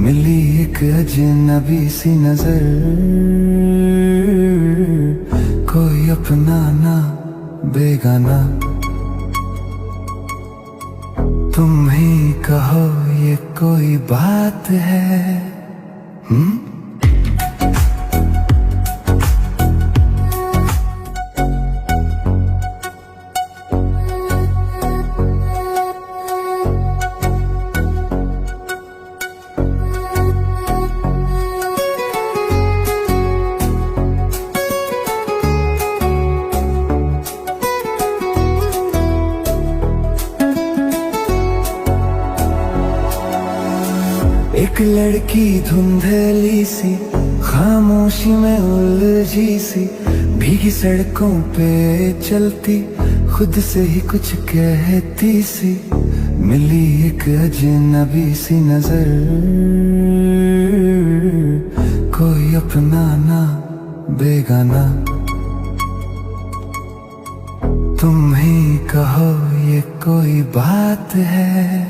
मिली एक अजनबी सी नजर, कोई अपना ना बेगाना। तुम ही कहो ये कोई बात है? एक लड़की धुंधली सी, खामोशी में उलझी सी, भीगी सड़कों पे चलती, खुद से ही कुछ कहती सी। मिली एक अजनबी सी नजर, कोई अपना ना बेगाना। तुम ही कहो ये कोई बात है?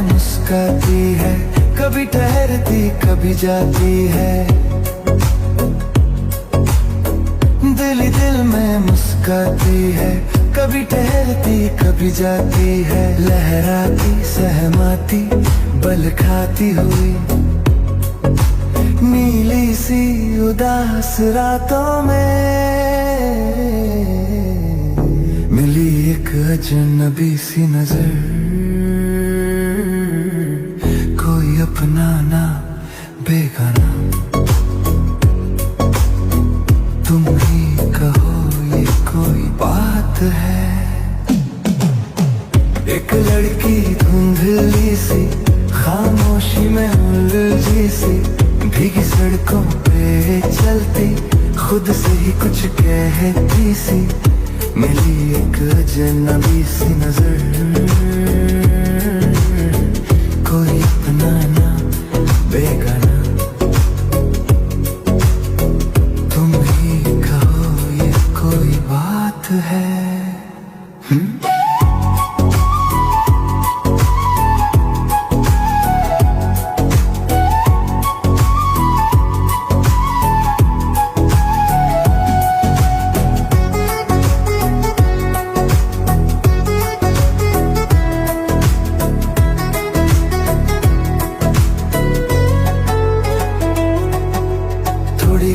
मुस्काती है, कभी ठहरती कभी जाती है। दिल ही दिल में मुस्काती है, कभी ठहरती कभी जाती है। लहराती सहमाती बल खाती हुई, नीली सी उदास रातों में मिली एक अजनबी सी नजर, कोई अपना ना बेगाना। तुम ही कहो ये कोई बात है? एक लड़की धुंधली सी, खामोशी में उलझी सी, भीगी सड़कों पे चलती, खुद से ही कुछ कहती सी। मिली एक अजनबी सी नजर, कोई अपना ना बेगाना। तुम ही कहो ये कोई बात है?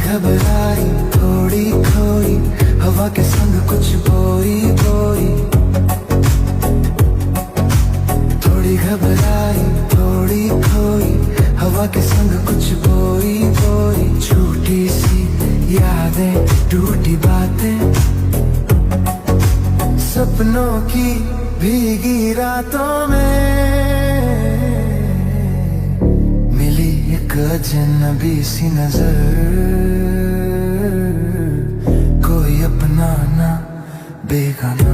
घबराई थोड़ी खोई, हवा के संग कुछ बोई बोई। थोड़ी घबराई थोड़ी खोई, हवा के संग कुछ बोई बोई। झूठी सी यादें टूटी बातें, सपनों की भीगी रातों में मिली एक अजनबी सी नजर, कोई अपना ना बेगाना।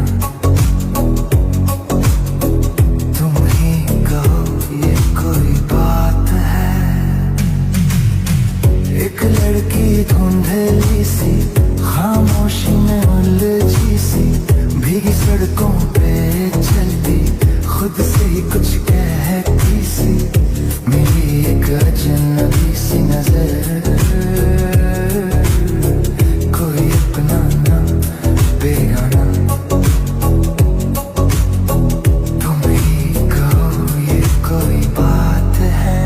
तुम ही कहो ये कोई बात है? एक लड़की धुंधली सी, खामोशी में उलझी सी, भीगी सड़कों पे चलती, खुद से ही कुछ कहती सी। मिली एक अजनबी सी नजर, कोई अपना ना बेगाना। तुम ही कहो ये कोई बात है?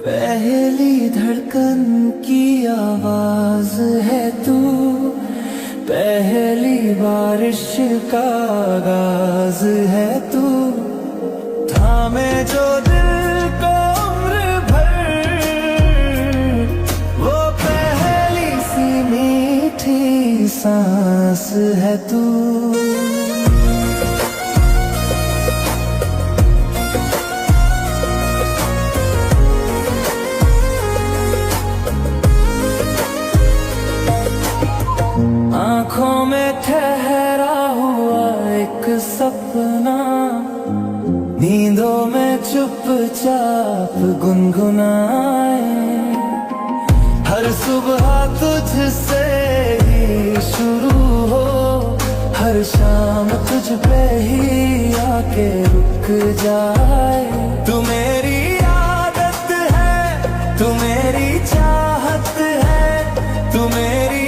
पहली धड़कन की आवाज है तू, पहली बारिश का आगाज है तू। थामे जो दिल को उम्र भर, वो पहली सी सांस है तू। आंखों में ठहरा हुआ एक सपना, नींदों में चुपचाप गुनगुनाए। हर सुबह तुझसे ही शुरू हो, हर शाम तुझ पे ही आके रुक जाए। तू मेरी आदत है, तू मेरी चाहत है, तू मेरी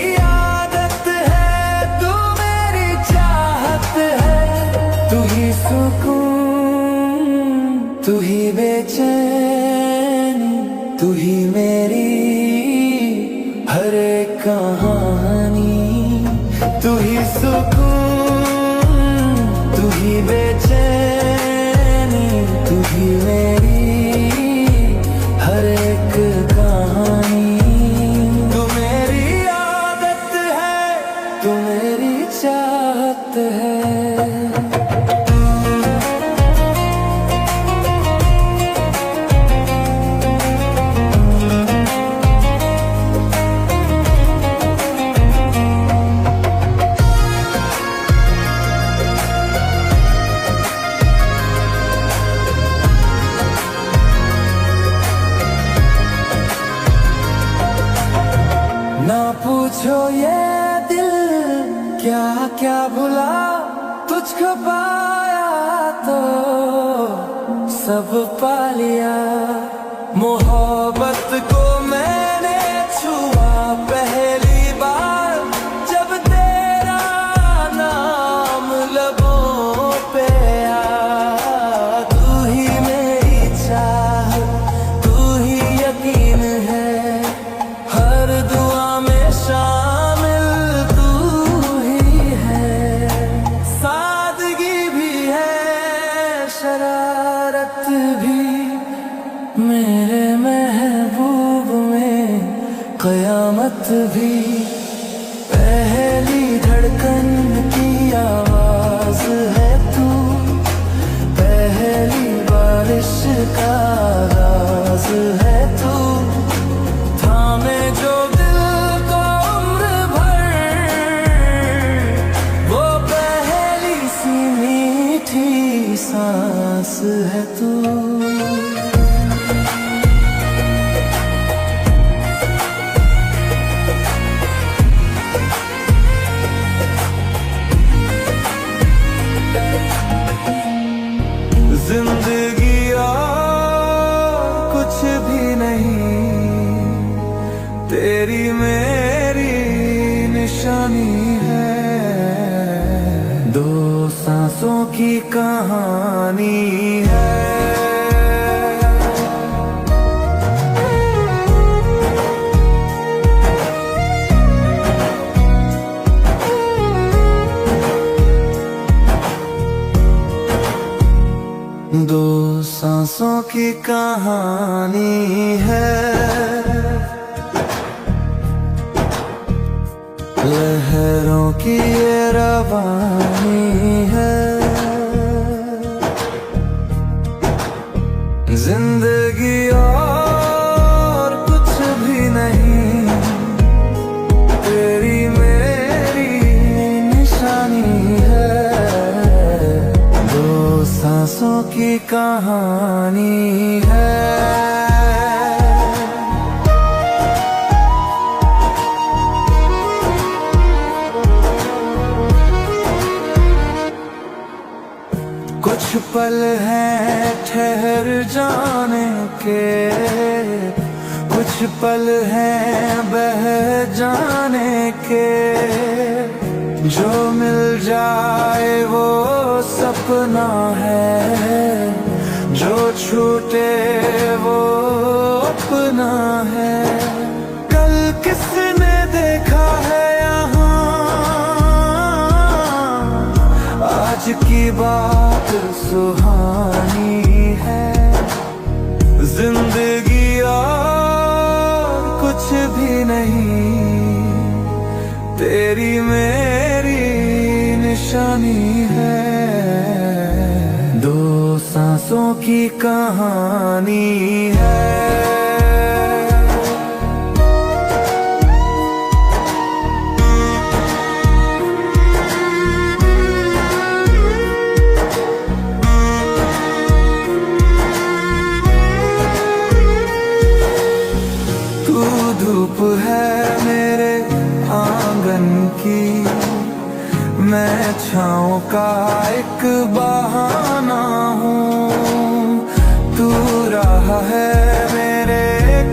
तू ही बेचैनी, तू ही मेरी हर एक कहानी। तू ही सुकून, तू ही बेचैनी, तू ही मेरी हर एक कहानी। तू मेरी आदत है, तू मेरी चाहत है। ना पूछो ये दिल क्या क्या भुला, तुझको पाया तो सब पा लिया। मोहब्बत को मैंने छुआ पहली बार, जब तेरा नाम लबों पे आया। तू ही मेरी चाह, तू ही यकीन है, हर दुआ में शामिल तू ही है। सादगी भी है, शरारत भी, मेरे महबूब में कयामत भी। पहली धड़कन की आवाज है तू, पहली बारिश का राज है तू। थामे जो दिल को उम्र भर, वो पहली सी मीठी सांस है तू। जिंदगी और कुछ भी नहीं, तेरी मेरी निशानी है। दो सांसों की कहानी है। दो सांसों की कहानी है, लहरों की ये रवानी है। जिंदगी और कुछ भी नहीं, तेरी मेरी निशानी है। दो सांसों की कहानी है। कुछ पल हैं ठहर जाने के, कुछ पल हैं बह जाने के। जो मिल जाए वो सपना है, जो छूटे वो अपना है। कल किसने देखा है यहाँ, आज की बात सुहानी है। जिंदगी और कुछ भी नहीं, तेरी मेरी निशानी है, दो सांसों की कहानी है। तू धूप है मेरे आंगन की, मैं छाँव का एक बहाना हूँ। तू राह है मेरे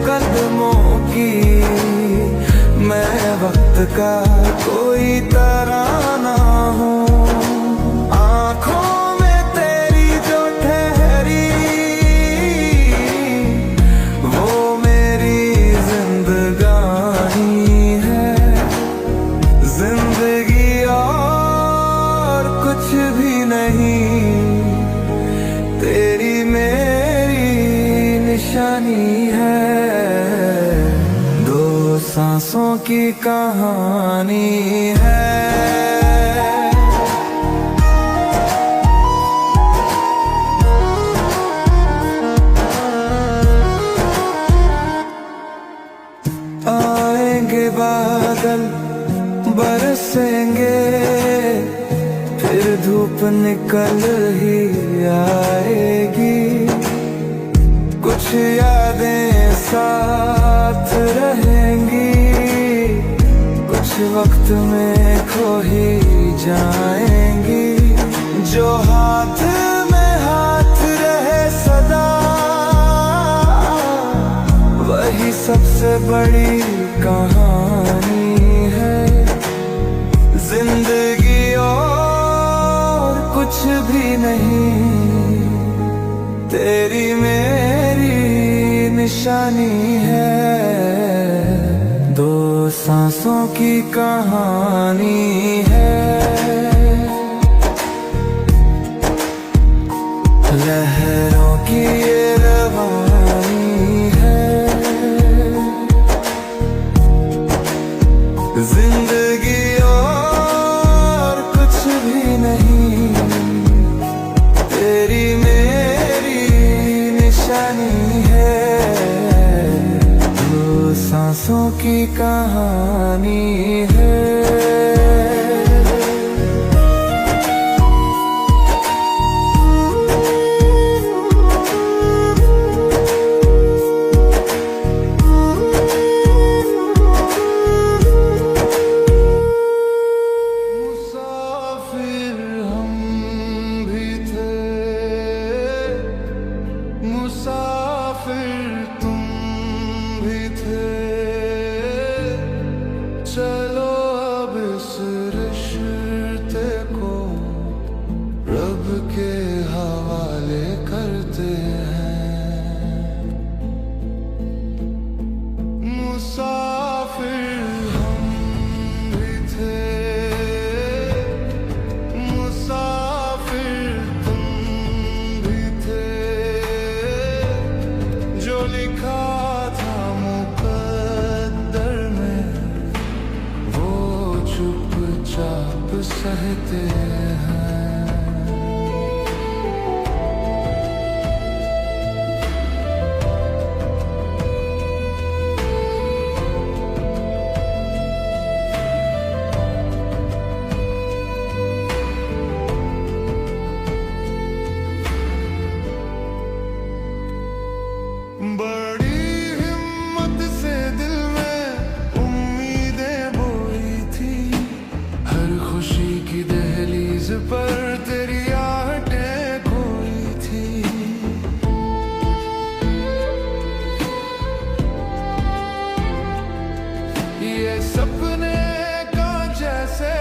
कदमों की, मैं वक्त का कोई तराना हूँ। आँखों में तेरी जो ठहरी, वो मेरी जिंदगानी है। जिंदगी और कुछ भी नहीं, तेरी मेरी निशानी है, दो सांसों की कहानी है। आएंगे बादल बरसेंगे, फिर धूप निकल ही आएगी। कुछ यादें साथ रहेंगी, कुछ वक्त में खो ही जाएंगी। जो हाथ में हाथ रहे सदा, वही सबसे बड़ी कहानी है। जिंदगी और कुछ भी नहीं, तेरी मेरी निशानी है, दो सांसों की कहानी है। लहरों की ये रवानी है, जिंदगी और कुछ भी नहीं, तेरी मेरी निशानी है, दो सांसों की कहानी है। मुसाफिर तुम भी थे, चलो अब इस रिश्ते को रब के हवाले करते हैं। मुसाफिर हम भी थे, मुसाफिर तुम भी थे, जो लिखा था मुकद्दर में, वो चुपचाप सहते हैं। बड़ी हिम्मत से दिल में उम्मीदें बोई थी, हर खुशी की दहलीज पर तेरी आहटें खोई थी। ये सपने का जैसे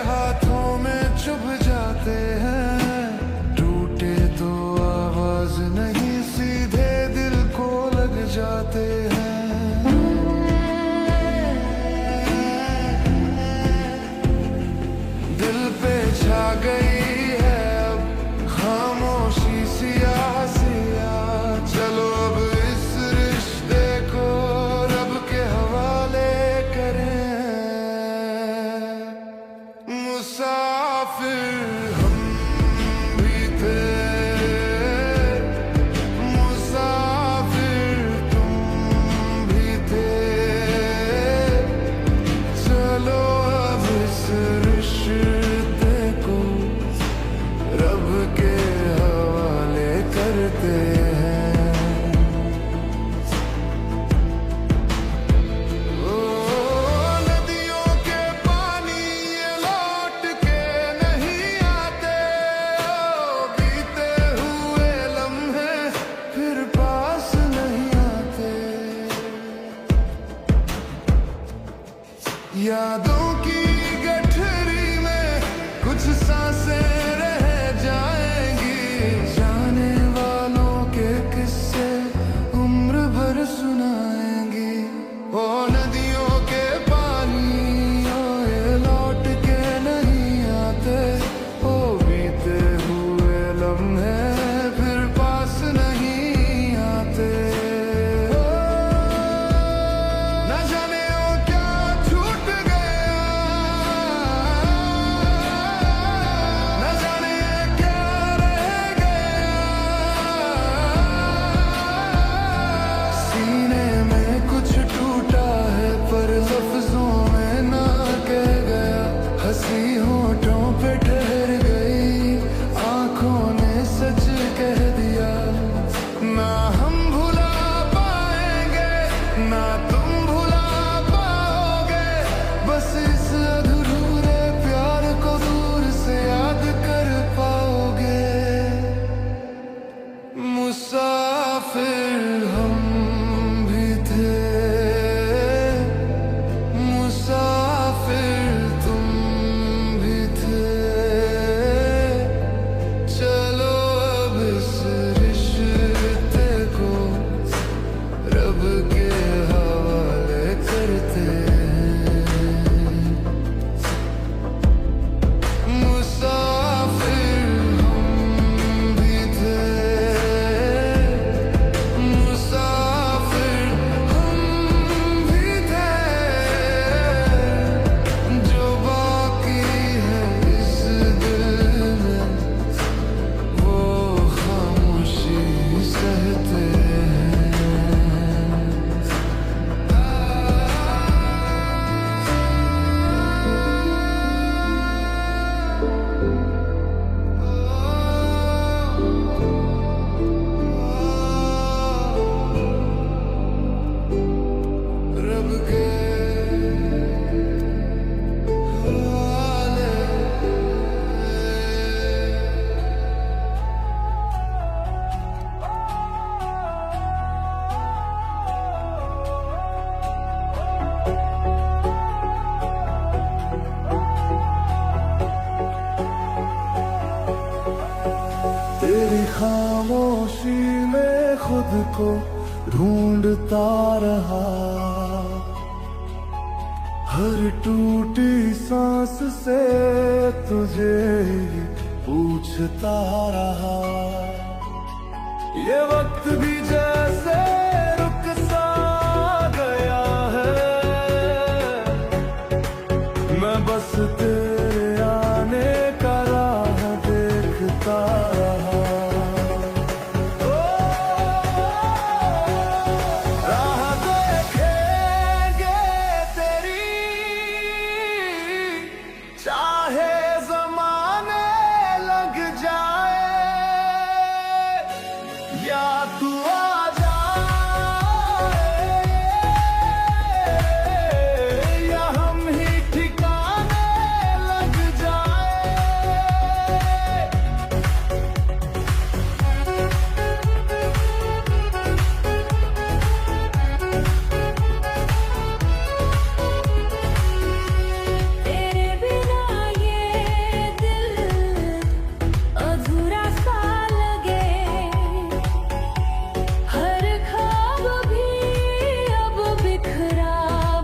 हाथों में चुभ जाते हैं, टूटे तो आवाज नहीं सीधे दिल को लग जाते हैं। दिल पे छा गई है अब खामोशी सिया, चलो अब इस रिश्ते को रब के हवाले करें। यादों की गठरी में कुछ सांसें रह जाएंगी, जाने वालों के किस्से उम्र भर सुनाएंगी। ओ नदियों के पानी ओ ये लौट के नहीं आते, ओ बीते हुए लम्हे फिर पास नहीं आते। न जाने वो क्या छूट गया, न जाने क्या रह गया। सीने में कुछ टूटा है पर लफ्जों में ना कह गया, हंसी होठों पे ठहर गई, आंखों ने सच कह दिया। ना हम भुला पाएंगे ना तुम भुला पाओगे, बस इस अधूरे प्यार को दूर से याद कर पाओगे। मुसाफिर हम भी थे, मुसाफिर तुम भी थे, चलो अब इस रिश्ते को रब के हवाले करते हैं। मुसाफिर हम भी थे, मुसाफिर हम भी थे, जो बाकी है इस दिल में वो खामोशी सहते हैं। रब के हवाले। तेरी खामोशी में खुद को ढूंढता रहा, हर टूटी सांस से तुझे ही पूछता रहा। ये वक्त भी जैसे रुक सा गया है, मैं बस तेरे आने का राह देखता रहा। राह देखेंगे तेरी, चाहे ज़माने लग जाए, या तू आ जाए या हम ही ठिकाने लग जाए। तेरे बिना ये दिल अधूरा सा लगे, हर ख्वाब भी अब बिखरा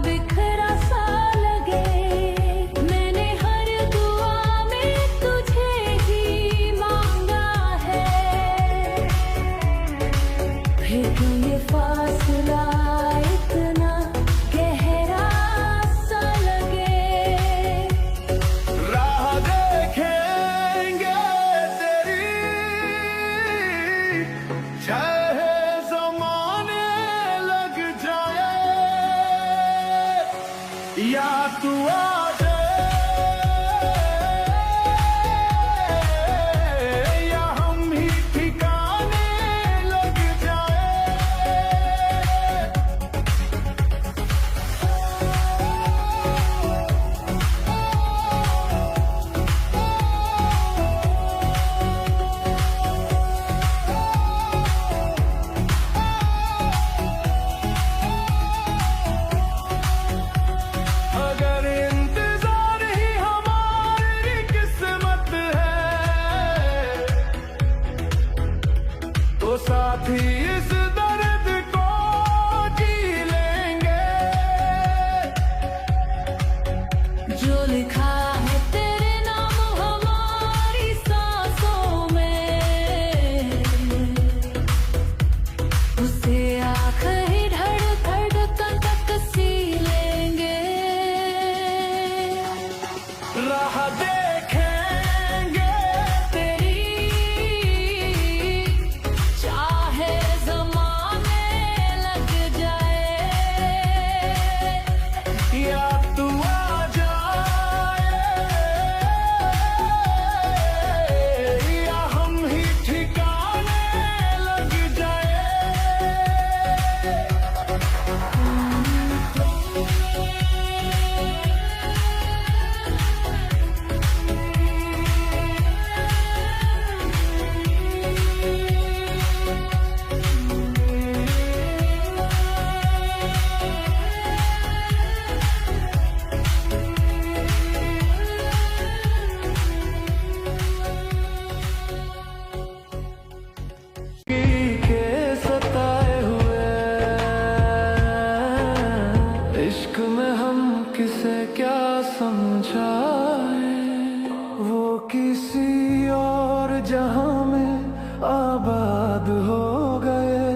बिखरा सा लगे। मैंने हर दुआ में तुझे ही मांगा है, फिर क्यों ये फासला इतना गहरा सा लगे। राह देखेंगे तेरी, चाहे ज़माने लग जाए, या तू आ जाए या हम ही ठिकाने लग जाए। अगर जो लिखा है तेरे नाम हमारी सांसों में, उसे आखिरी धड़कन तक सी लेंगे। राह देखेंगे तेरी चाहे ज़माने लग जाए, या तू आ जाए, या हम ही ठिकाने लग जाए। के सताए हुए इश्क में हम किसे क्या समझाए, वो किसी और जहां में आबाद हो गए,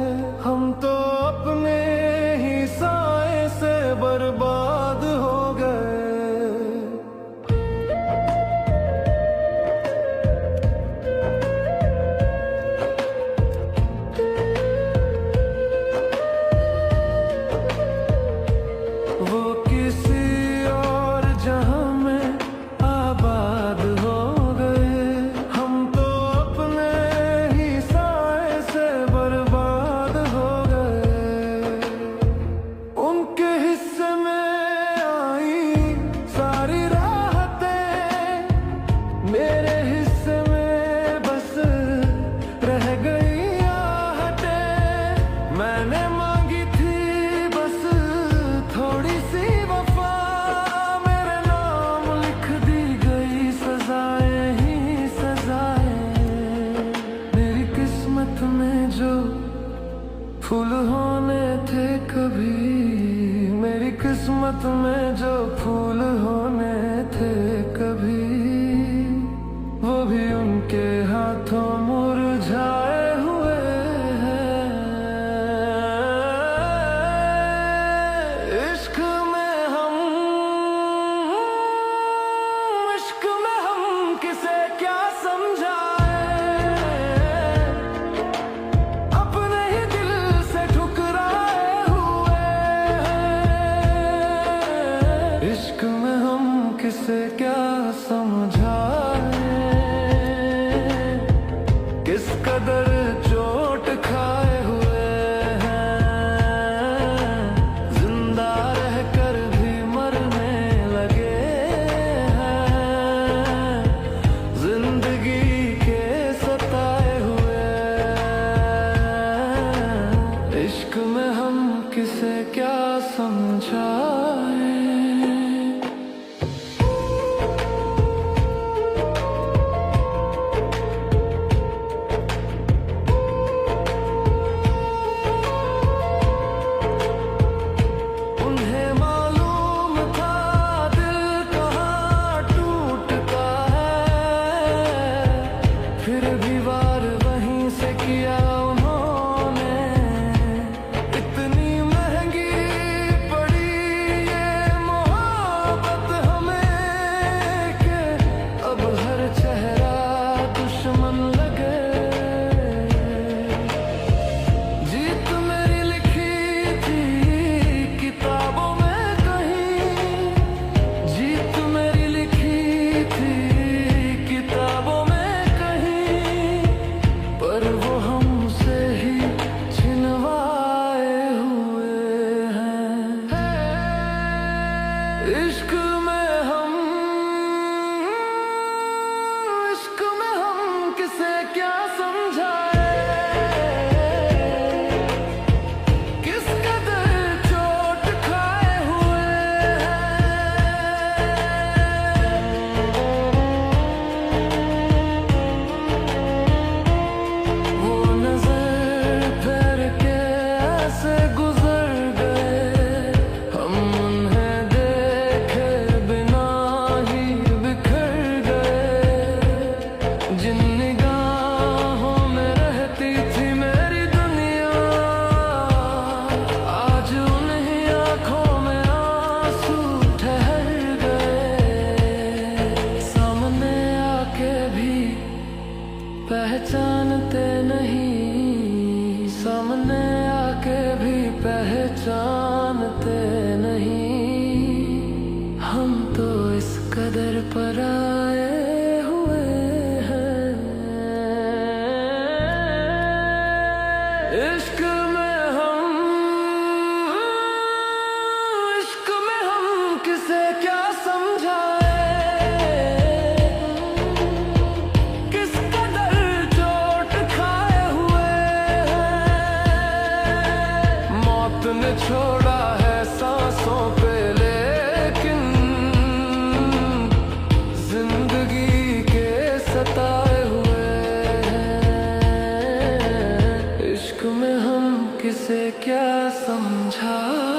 हम तो अपने ही साए से बर्बाद हो गए। वो किसी और जहां में आबाद हो गए, हम तो अपने ही साए से बर्बाद हो गए। उनके हिस्से में आई सारी राहतें, मेरे हिस्से में बस रह गई आहटें। मैंने मांगी थी बस थोड़ी सी वफा, मेरे नाम लिख दी गई सजाएं ही सजाएं। मेरी किस्मत में जो फूल होने थे कभी, मेरी किस्मत में जो फूल होने थे कभी, वो भी उनके हाथों मुरझाए हुए हैं। इश्क में हम किसे क्या समझाए, अपने ही दिल से ठुकराए हुए हैं। इश्क में हम किसे क्या समझाए, किस कदर चोट खाए हुए हैं, जिंदा रहकर भी मरने लगे हैं। जिंदगी के सताए हुए इश्क में हम किसे क्या समझाए। तो इस कदर पर आए हुए हैं, इश्क में हम किसे क्या समझाए, किस कदर चोट खाए हुए हैं। मौत ने छोड़ा है सांसों पे लेकिन जिंदगी के सताए हुए हैं। इश्क में हम किसे क्या समझाए।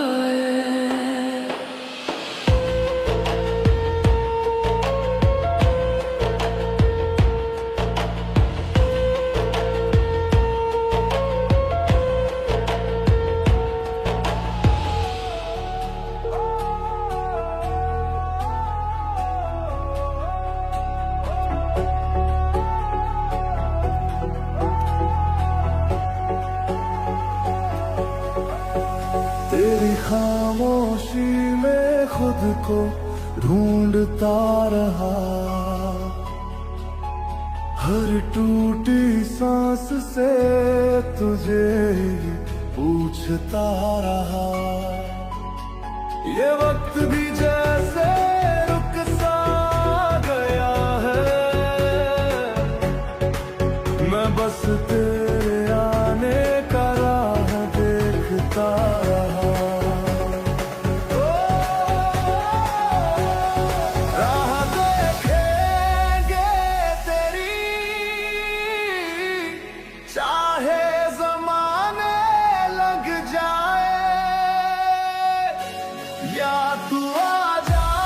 तेरी खामोशी में खुद को ढूंढता रहा, हर टूटी सांस से तुझे पूछता रहा। ये वक्त भी जैसे रुक सा गया है, मैं बस तेरे आने का राह देखता रहा। राह देखेंगे तेरी, चाहे ज़माने लग जाए, या तू आ जाए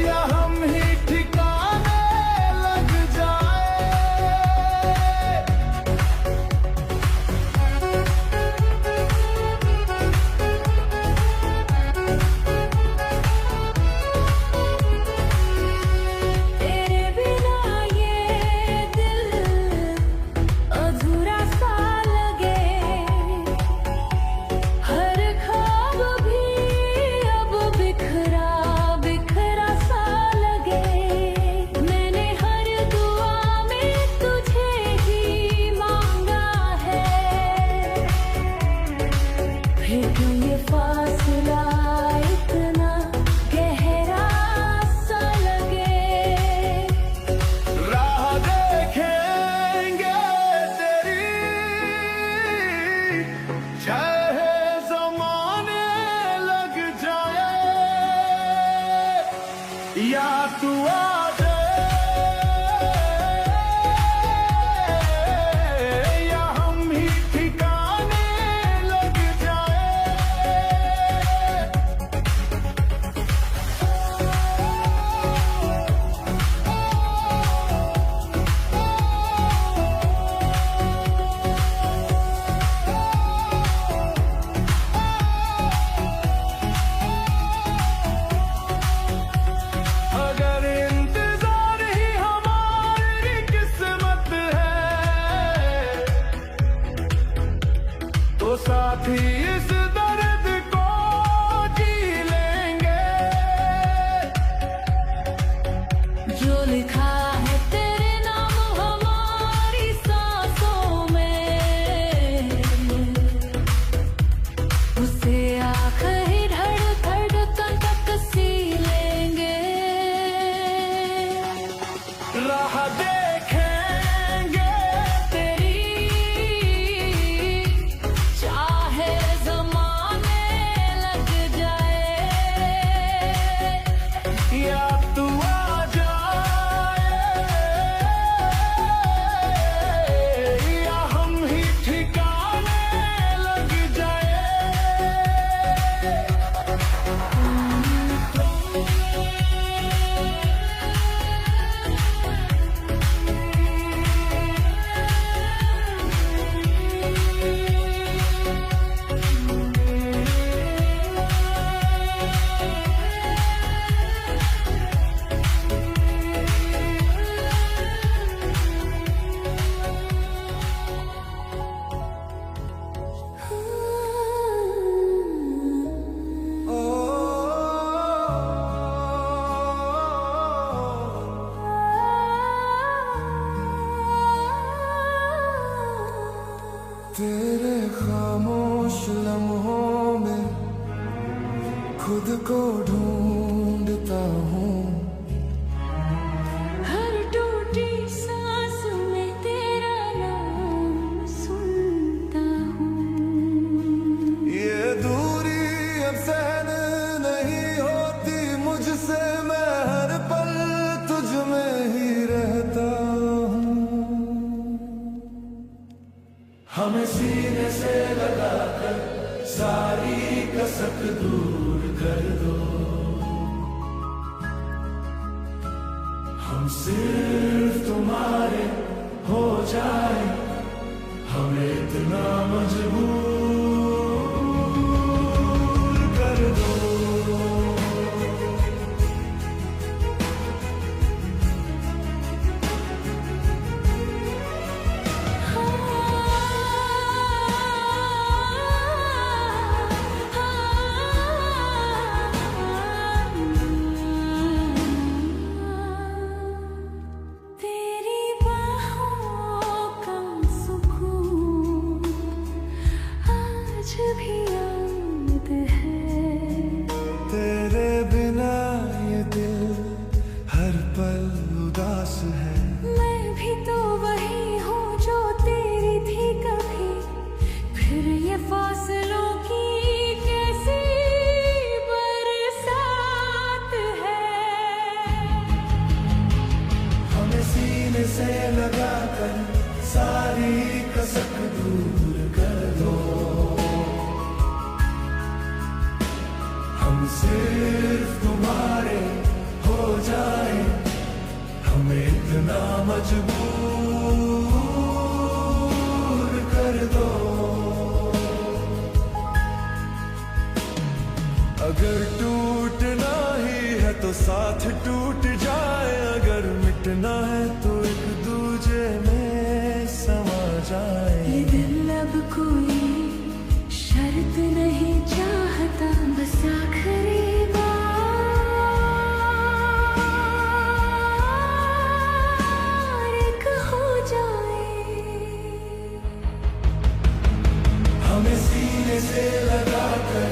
या हम ही ठिकाने लग जाए। तेरे बिना ये दिल अधूरा सा लगे, हर ख्वाब भी अब बिखरा बिखरा सा लगे। मैंने हर दुआ में तुझे ही मांगा है, फिर क्यों ये फासला इतना गहरा सा लगे। राह देखेंगे तेरी, चाहे ज़माने लग जाए, या तू आ जाए या हम ही ठिकाने लग जाए। अगर खुद को ढूंढता हूँ। हर टूटी सांस में तेरा नाम सुनता हूँ। ये दूरी अब सहन नहीं होती मुझसे, मैं हर पल तुझ में ही रहता हूँ। हमें सीने से लगाकर सारी कसक दूर कर दो। हम सिर्फ तुम्हारे हो जाए, हमें इतना मजबूर कर दो। तेरी बाहों का सुकून आज भी याद है। तेरे बिना ये दिल हर पल उदास है। मैं भी तो वही हूँ जो तेरी थी कभी, फिर ये फासलों की कैसी बरसात है। हमें सीने से लगाकर सारी कसक दूर कर दो। हम सिर्फ तुम्हारे हो जाए, हमें इतना मजबूर कर दो। अगर टूटना ही है तो साथ टूट जाए, अगर मिटना है तो एक दूजे में समा जाए। ये दिल अब कोई शर्त नहीं चाहता, बस आखिरी बार एक हो जाए। हमें सीने से लगाकर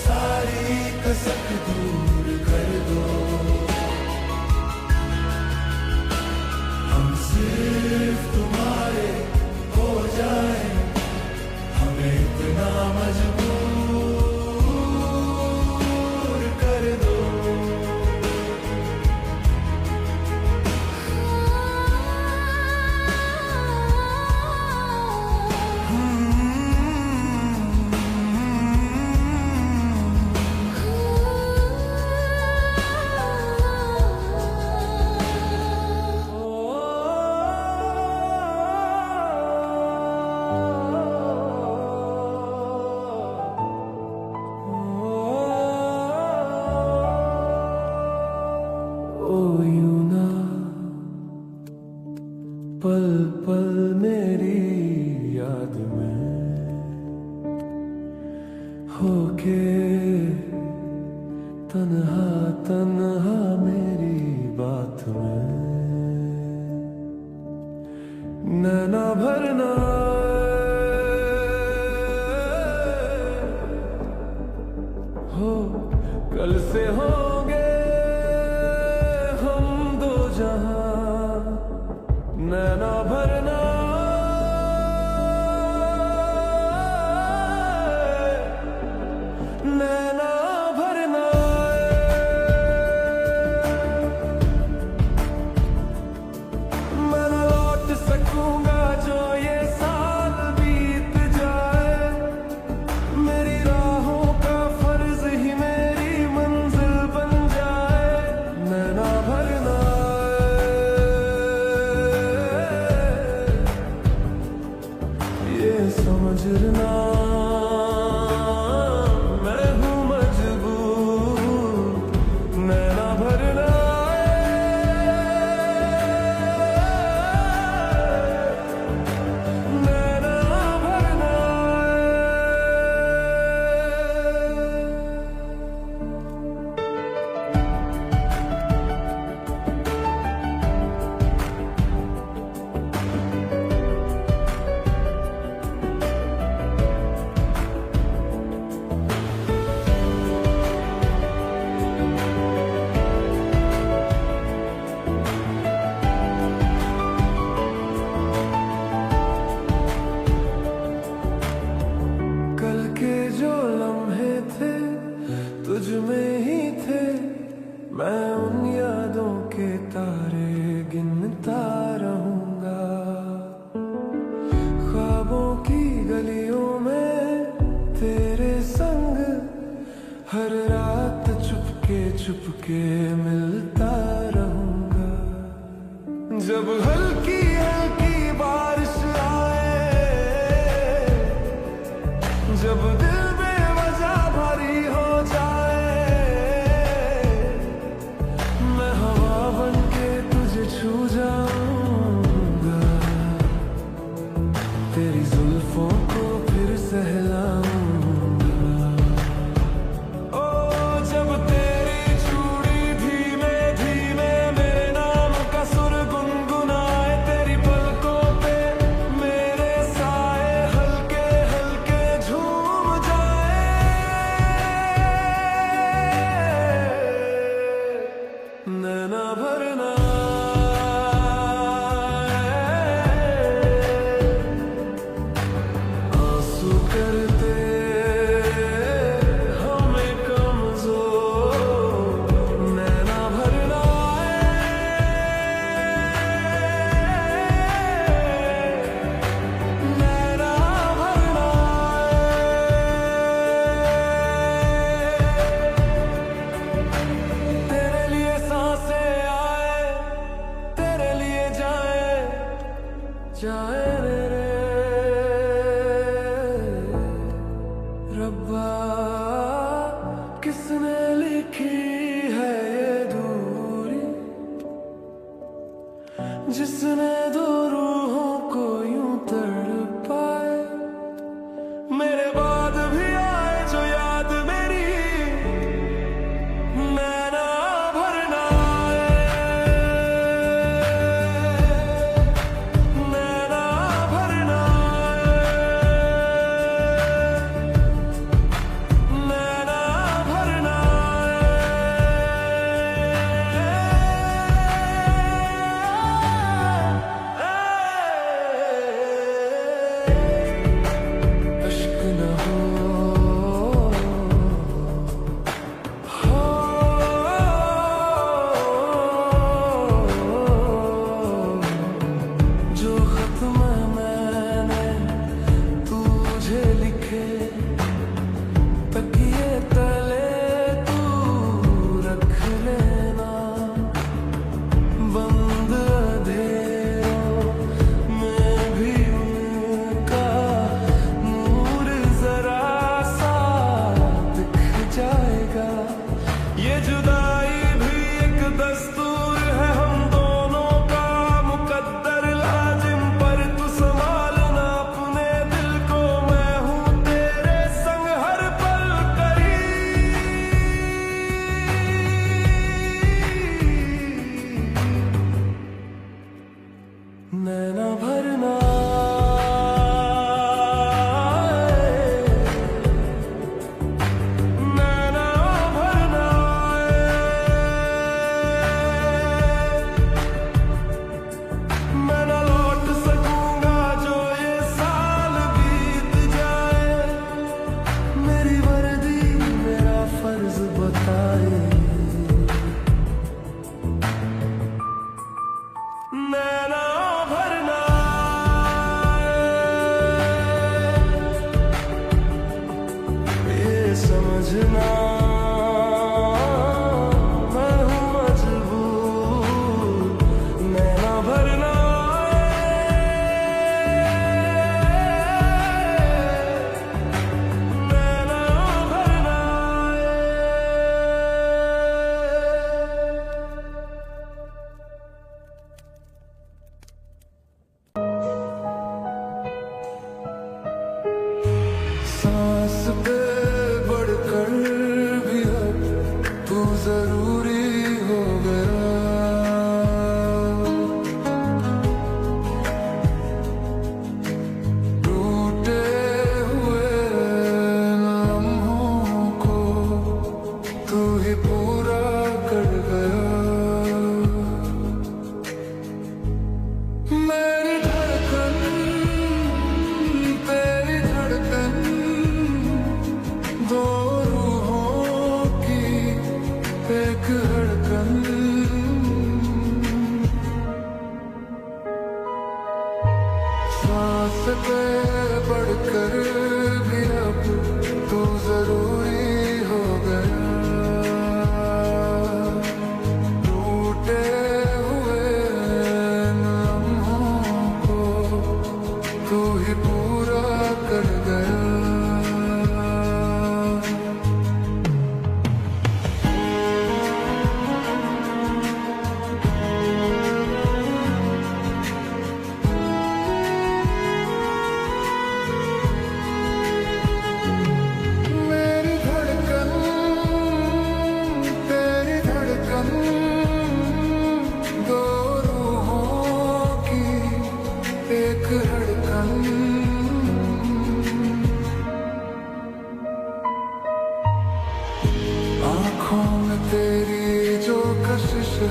सारी कसक दूर कर दो। हम सिर्फ तुम्हारे हो जाए, हमें इतना मजबूर कर दो। ओ यूं ना पल पल मेरी याद में होके तन्हा तन्हा मेरी बात में नैना भरना हो। कल से होंगे हम दो जहां, नैना भरना नैना भरना। मैं न लौट सकूंगा जो ये साल बीत जाए, मेरी राहों का फर्ज ही मेरी मंजिल बन जाए। तुझ में ही थे, मैं उन यादों के तारे गिनता रहूंगा। ख्वाबों की गलियों में तेरे संग हर रात चुपके चुपके मिलता रहूंगा। जब हल्की हल्की बारिश आए, जब दिल बेवजह भारी हो जाए, मैं हवा बन के तुझे छू जाऊंगा, तेरी जुल्फों को फिर सहलाऊंगा। ओ जब तेरी चूड़ी धीमे धीमे मेरे नाम का सुर गुनगुनाए, तेरी पलकों पे मेरे साए हल्के हल्के झूम जाए। नैना भरना आंसू करते हमें कमजोर, नैना भरना नैना भरना। तेरे लिए सांसें आए, तेरे लिए जाए जाए रे रब्बा, किसने लिखी है ये दूरी, जिसने दो रूहों को यूं तड़पाए। मेरे बाद भी आए जो याद मेरी, नैना भरना नैना भरना नैना भरना।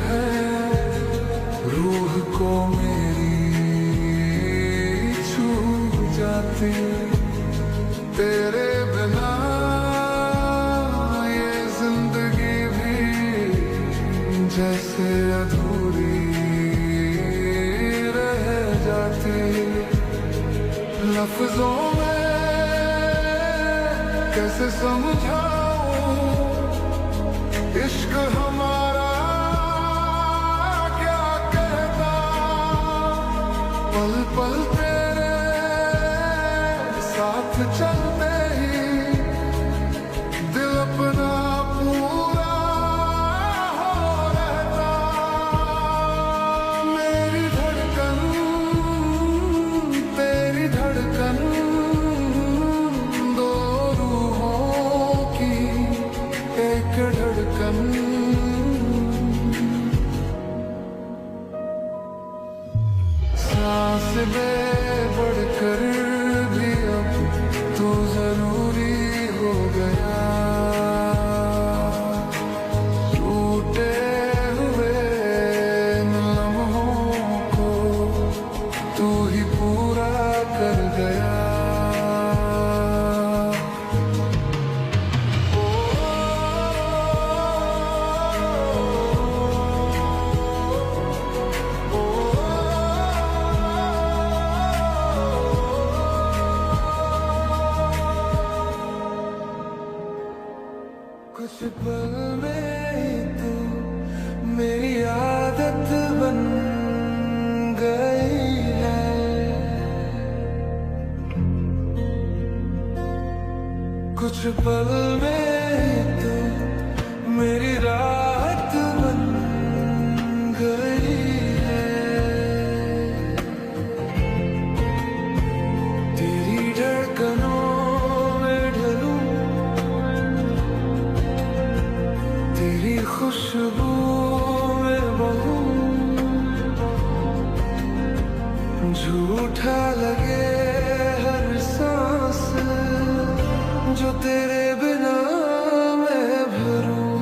है रूह को मेरी छू जाती। तेरे बिना ये जिंदगी भी जैसे अधूरी रह जाती। लफ्जों में कैसे समझाऊं इश्क हमारा क्या कहता। पल पल तेरे साथ चलते ही दिल अपना पूरा हो रहता। मेरी धड़कन तेरी धड़कन दो रूहों की एक धड़कन। सांस में बढ़कर भी अब तू जरूरी हो गया। टूटे हुए लम्हों को तू ही पूरा कर गया। कुछ पल में ही तू मेरी आदत बन गई है। कुछ पल में ही तू मेरी रात बन गई है। तेरी धड़कनों में ढलूं तेरी खुशबू में बहूं। झूठा लगे हर सांस जो तेरे बिना मैं भरूं।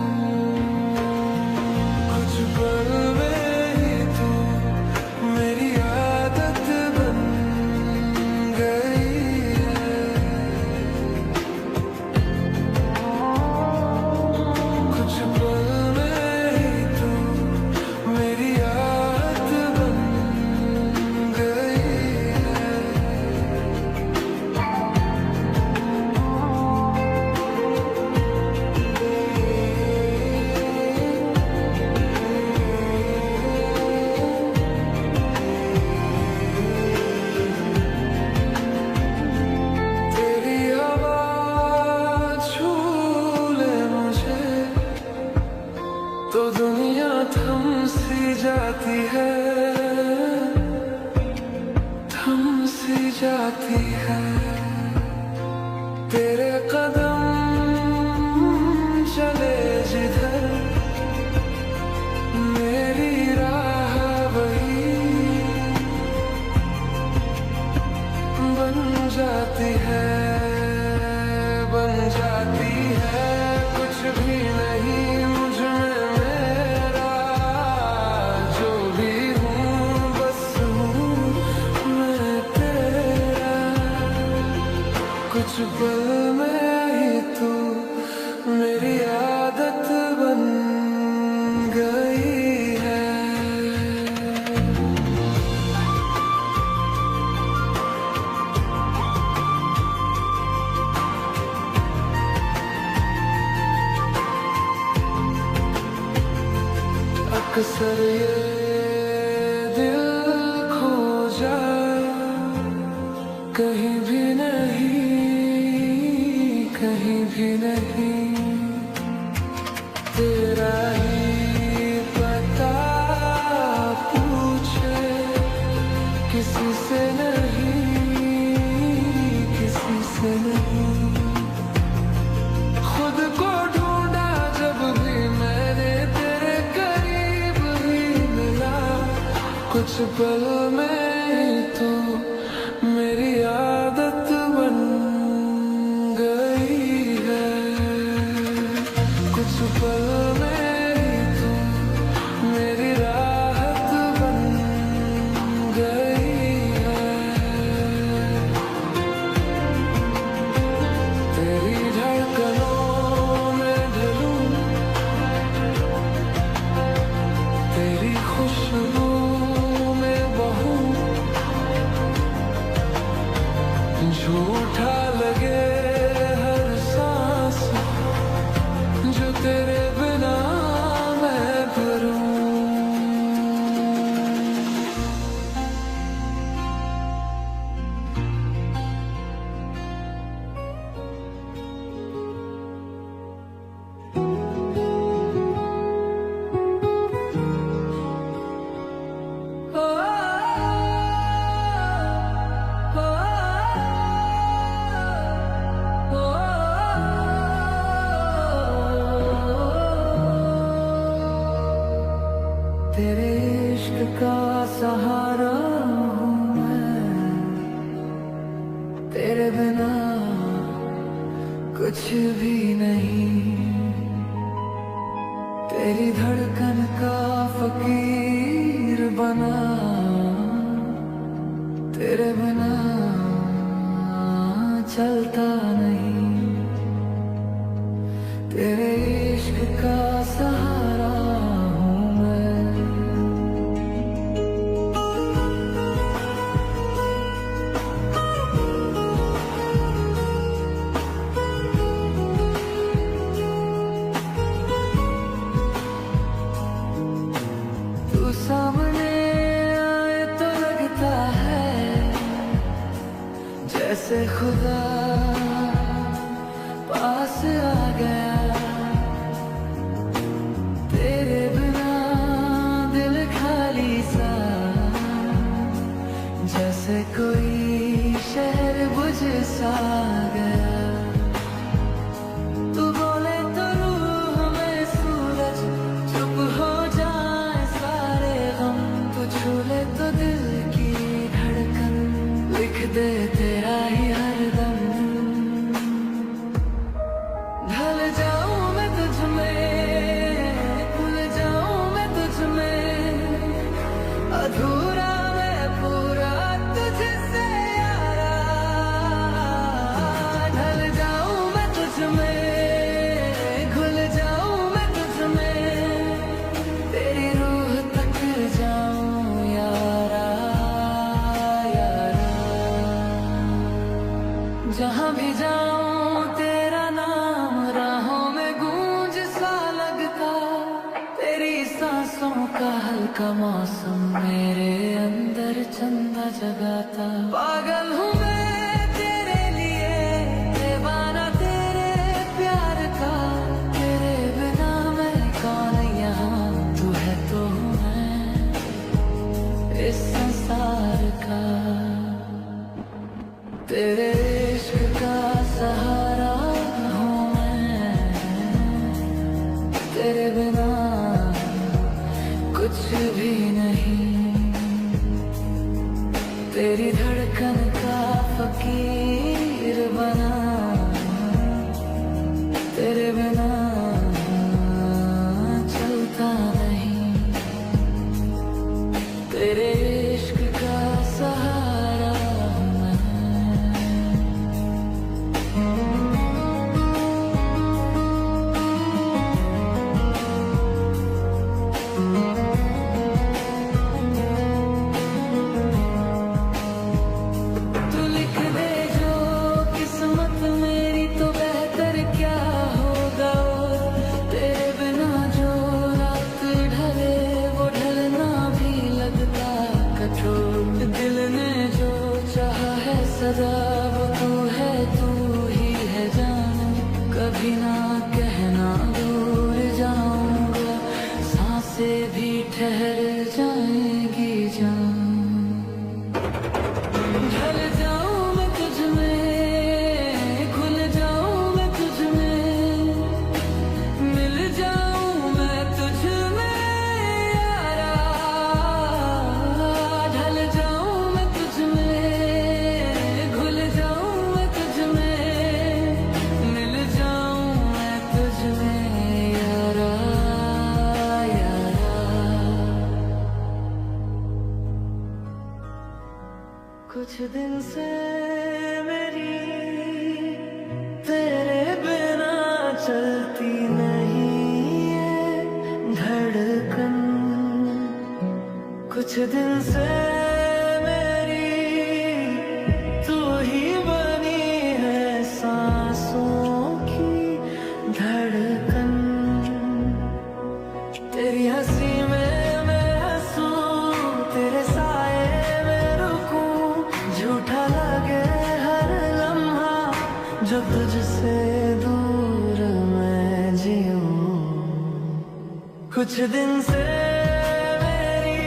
कुछ पल में ही तू मेरी आदत बन गई है। कुछ पल में ही तू मेरी आदत बन गई है। तेरी आवाज़ छू ले मुझे तो दुनिया थम सी जाती है। थम सी जाती है। तेरे कदम चले जिधर मेरी राह वही बन जाती है। बन जाती है। कुछ भी नहीं मुझ में मेरा जो भी हूँ बस हूँ मैं तेरा। कुछ पल में ही तू मेरी आदत बन गई है। अक्सर ये दिल खो जाए कहीं भी नहीं, कहीं भी नहीं। तेरा ही पता पूछे किसी से नहीं, किसी से नहीं। खुद को ढूंढा जब भी मैंने तेरे करीब ही मिला। कुछ पल में ही तू मेरी आदत बन गई है। कुछ पल में ही तू तेरे बिना मैं भरूं। तेरे इश्क का सहारा हूँ मैं, तेरे बिना कुछ भी नहीं। तेरी धड़कन का फकीर बना, तेरे बिना चलता नहीं। तेरे इश्क का सहारा सामने आए तो लगता है जैसे खुदा पास आ गया। तेरे बिना दिल खाली सा, जैसे कोई शहर बुझ सा गया। तू बोले तो रूह में सूरज चुप हो जाए सारे गम। तू छूले तो दिल की धड़कन लिख दे तेरा ही हरदम। ढल जाऊं मैं तुझ में, भूल जाऊं मैं तुझ में, अधूरा मैं पूरा तुझसे यारा। ढल जाऊं मैं तुझ में, घुल जाऊं मैं तुझ में, तेरी रूह तक जाऊं यारा यारा। जहां भी जाऊं तेरा नाम राहों में गूंज सा लगता। तेरी सांसों का हल्का मौसम मेरे अंदर चंदा जगाता। पागल हूँ मैं तेरे लिए, दीवाना तेरे प्यार का। तेरे बिना मैं कौन यहाँ, तू है तो हूँ मैं इस संसार का। तेरे इश्क का सहारा हूँ मैं, तेरे बिना कुछ भी नहीं। तेरी धड़कन का फकीर बना, तेरे बिना चलता नहीं। तेरे इश्क का सहारा हूँ मैं। तू लिख दे जो किस्मत मेरी तो बेहतर क्या होगा। तेरे बिना जो रात ढले वो ढलना भी लगता कठोर। दिल ने जो चाहा है सदा वो तू है, तू ही है जान। कभी ना कहना दूर जाऊंगा, सांसें भी ठहर जाएंगी जान। ढल जाऊं मैं तुझ में, खुल जाऊं मैं तुझ में, मिल जाऊं मैं तुझ में यारा। ढल जाऊं मैं तुझ में, घुल जाऊं मैं तुझ में, मिल जाऊं मैं तुझ में यारा यारा। कुछ दिन से मेरी तेरे बिना चलती नहीं है धड़कन। कुछ दिन से मेरी तू ही बनी है सांसों की धड़कन। कुछ दिन से मेरी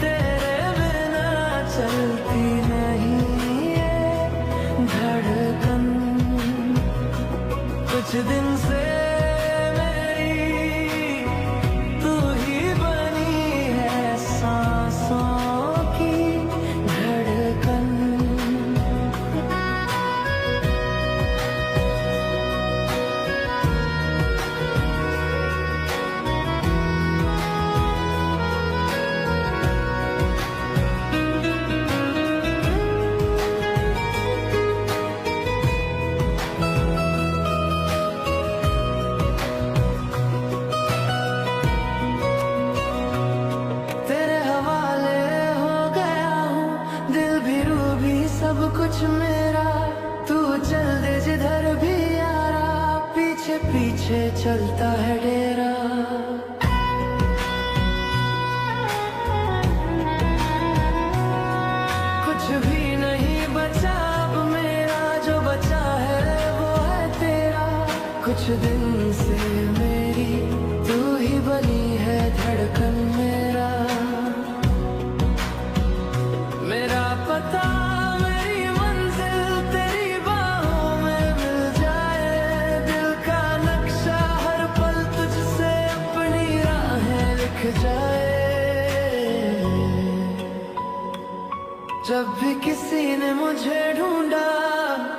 तेरे बिना चलती नहीं है धड़कन। कुछ दिन से मेरी तू ही बनी है सांसों की धड़कन। सब कुछ मेरा तू चल दे जिधर भी यारा, पीछे पीछे चलता है डेरा। कुछ भी नहीं बचा अब मेरा, जो बचा है वो है तेरा। कुछ दिन से मेरी तू ही बनी है धड़कन। मेरा पता जब भी किसी ने मुझे ढूंढा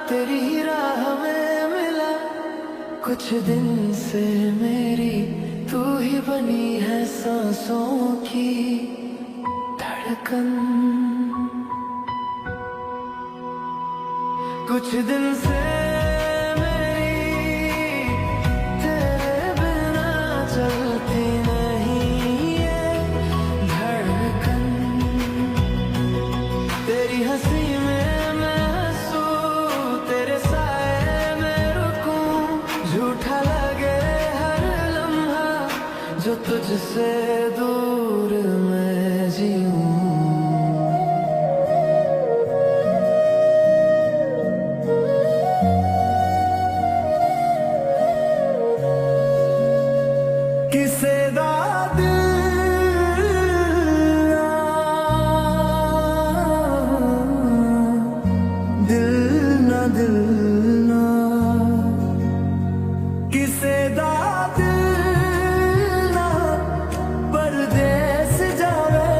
तेरी ही राह में मिला। कुछ दिन से मेरी तू ही बनी है सांसों की धड़कन। कुछ दिन से मेरी तेरे बिना चलती नहीं है धड़कन। तेरी हंसी में मैं हंसूं, तेरे साए में रुकूं, झूठा लगे हर लम्हा जो तुझसे दूर मैं जीऊं। किसे किसे दा दिल ना परदेस जावे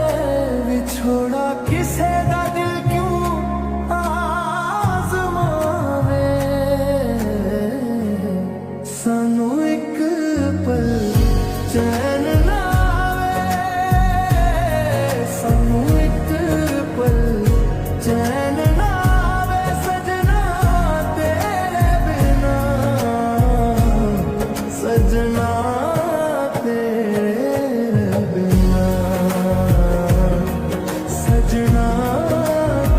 विछोड़ा। किसे दा दिल क्यों आजमावे, सानू एक पल चैन ना आवे, सानू एक पल चैन ना आवे सजना तेरे बिना। सजना तेरे बिना, सजना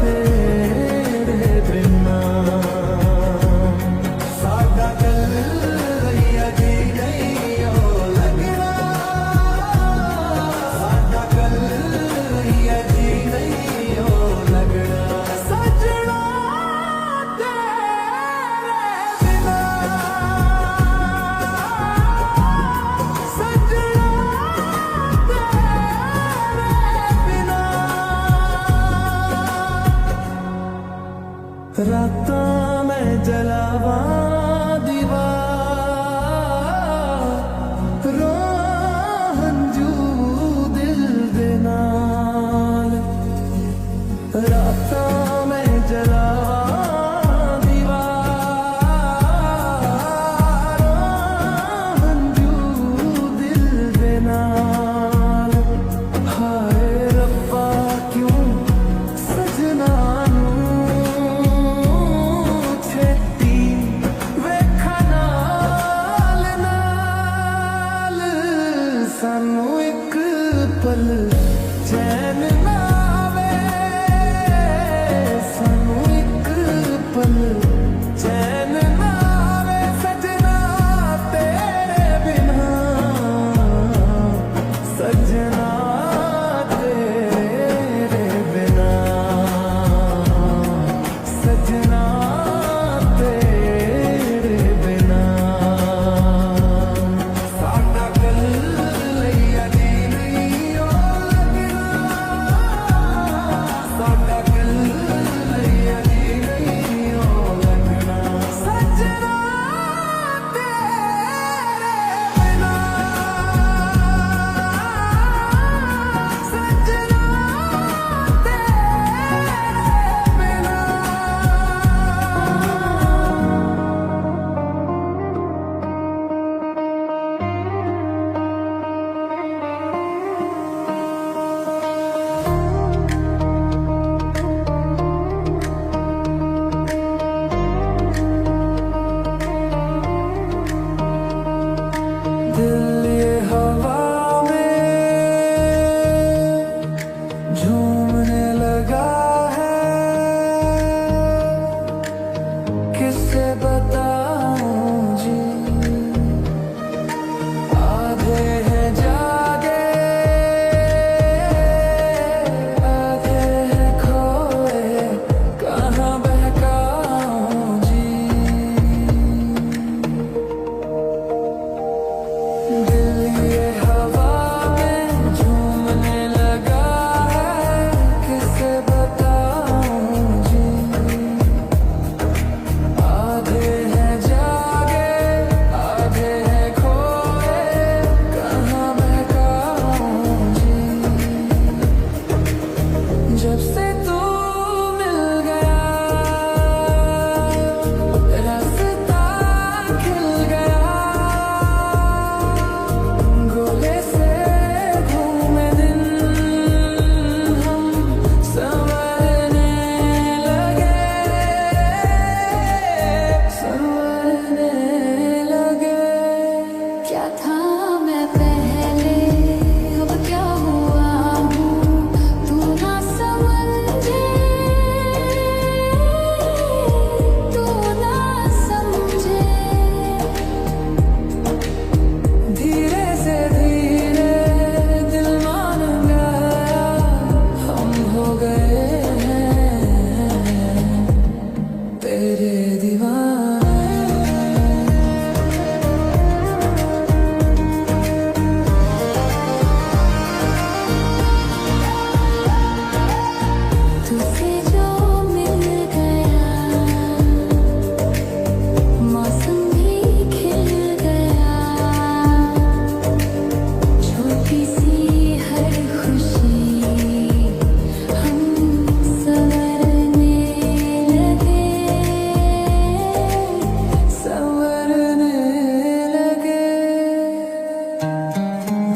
तेरे बिना। सादा कल जी नहीं हो लगना, सादा कल जी नहीं हो लगना। सजना तेरे बिना, रातां मैं जलावा दीवार रोहंजू दिल दे नाल। रातां मैं जलावा दीवार रोहंजू दिल दे नाल। हाय रब्बा क्यों सजना सानू एक पल चैन ना आवे, सानू एक पल चैन ना आवे सजना तेरे बिना। सजना तेरे बिना, सजना तेरे बिना। साडा कल क्या था मैं पहले, अब क्या हुआ हूँ तू ना समझे, तू ना समझे। धीरे से धीरे दिल मान गया, हम हो गए हैं तेरे दीवाने। तुझसे जो मिल गया, मौसम भी खिल गया, छोटी सी हर खुशी हम संवरने लगे, संवरने लगे।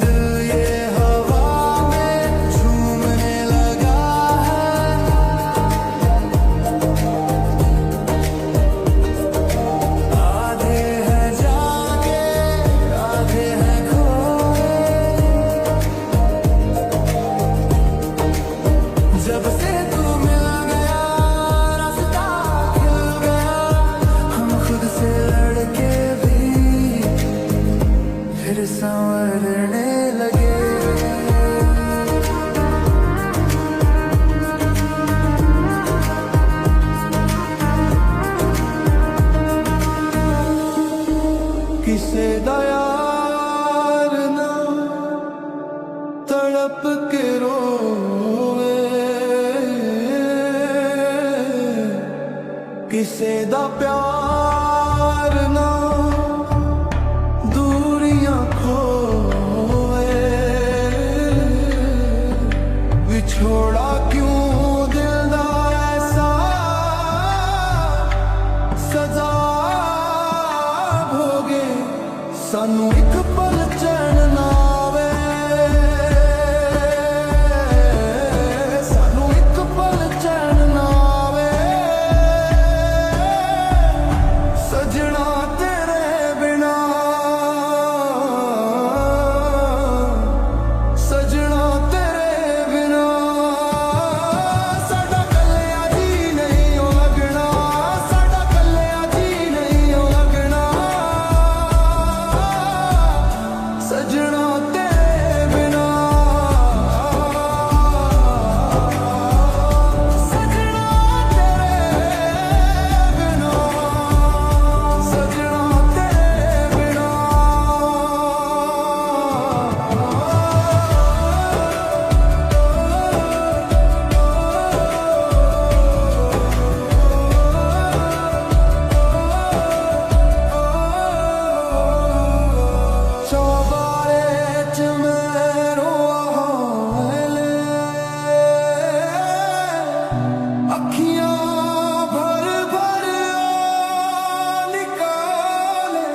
दिल ये हवा में झूमने लगा है, आधे हैं जागे आधे हैं खोए। जब से तू मिल गया रास्ता खिल गया, हम खुद से लड़के भी फिर संवरने लगे। किसे दयार ना तड़प के रोवे, किसे दा प्यार ना दूरियां खोए। विछोड़ा क्यों दिल दा ऐसा सजा भोगे, सानू एक पल चैन ना आवे, सानू एक पल चैन ना आवे। सजना तेरे बिना, सजना तेरे बिना, साडा कल्लिया जी नहीं ओ लगना, साडा कल्लिया जी नहीं ओ लगना। सजना तेरे बिना, सजना तेरे बिना, सजना तेरे बिना। चौबारे च मैं रोआ हाले, अखियां भर भर निकाले।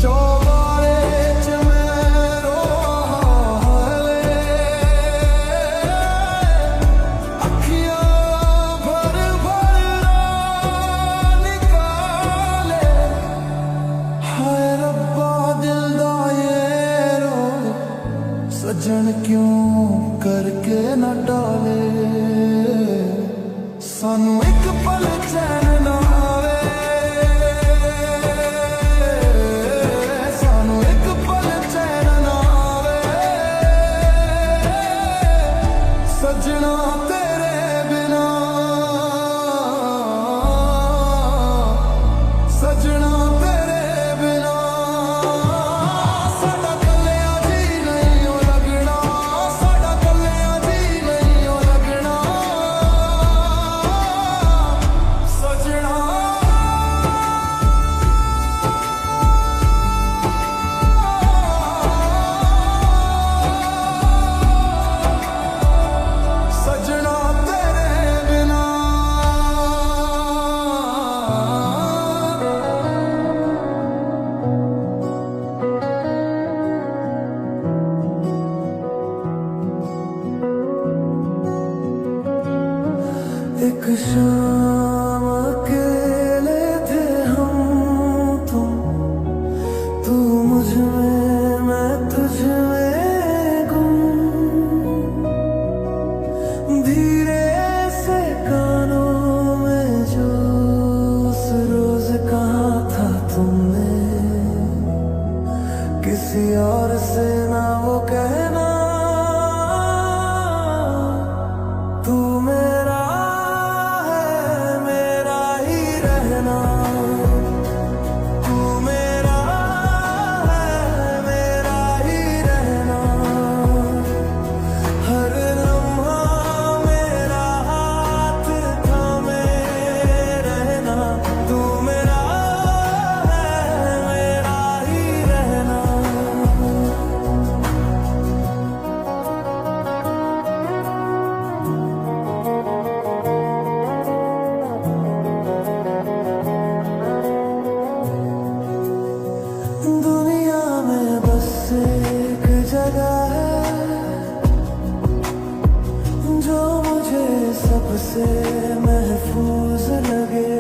चौबारे च मैं रोआ हाले, अखियां भर भर निकाले। हाय रब्बा दिल दा ये रो सजन क्यों करके न डाले, सानू एक पल चैन ना आवे, सानू एक पल चैन ना आवे। सजना तेरे बिना, सजना तेरे बिना, साडा कल्लिया जी नहीं ओ लगना, साडा कल्लिया जी नहीं ओ लगना। किसी और से ना वो कहना तू मेरा है मेरा ही रहना तू मेरा है मेरा ही रहना हर लम्हा मेरा हाथ थामे रहना तू मेरा है मेरा ही रहना दुनिया में बस एक जगह है जो मुझे सबसे महफूज लगे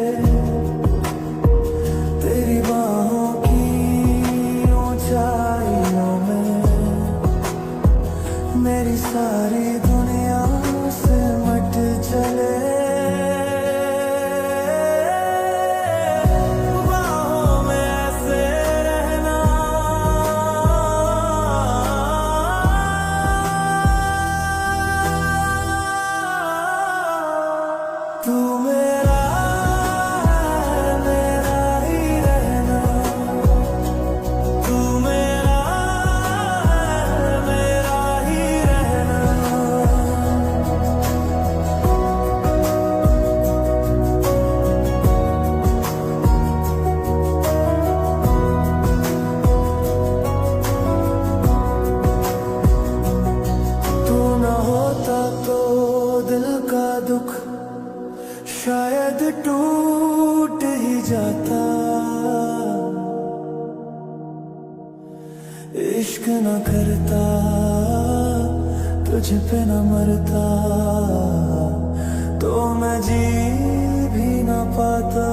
तेरी बाहों की ऊंचाइयों में मेरी सारी दुनिया से मट चले बाहों में ऐसे रहना तू मेरा है मेरा ही रहना तू मेरा है मेरा ही रहना तू ना होता तो दिल का दुख शायद टूट ही जाता इश्क न करता तुझ पे न मरता तो मैं जी भी न पाता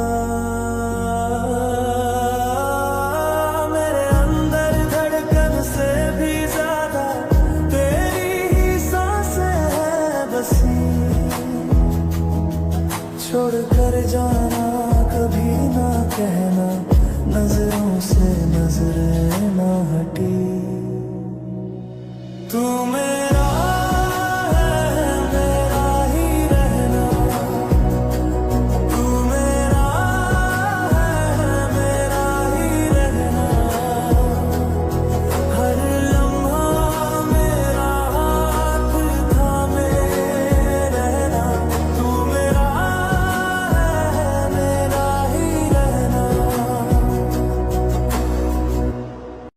मेरे अंदर धड़कन से भी ज्यादा तेरी ही सांसें है बसी छोड़ कर जाना कभी ना कहना नजरों से नजर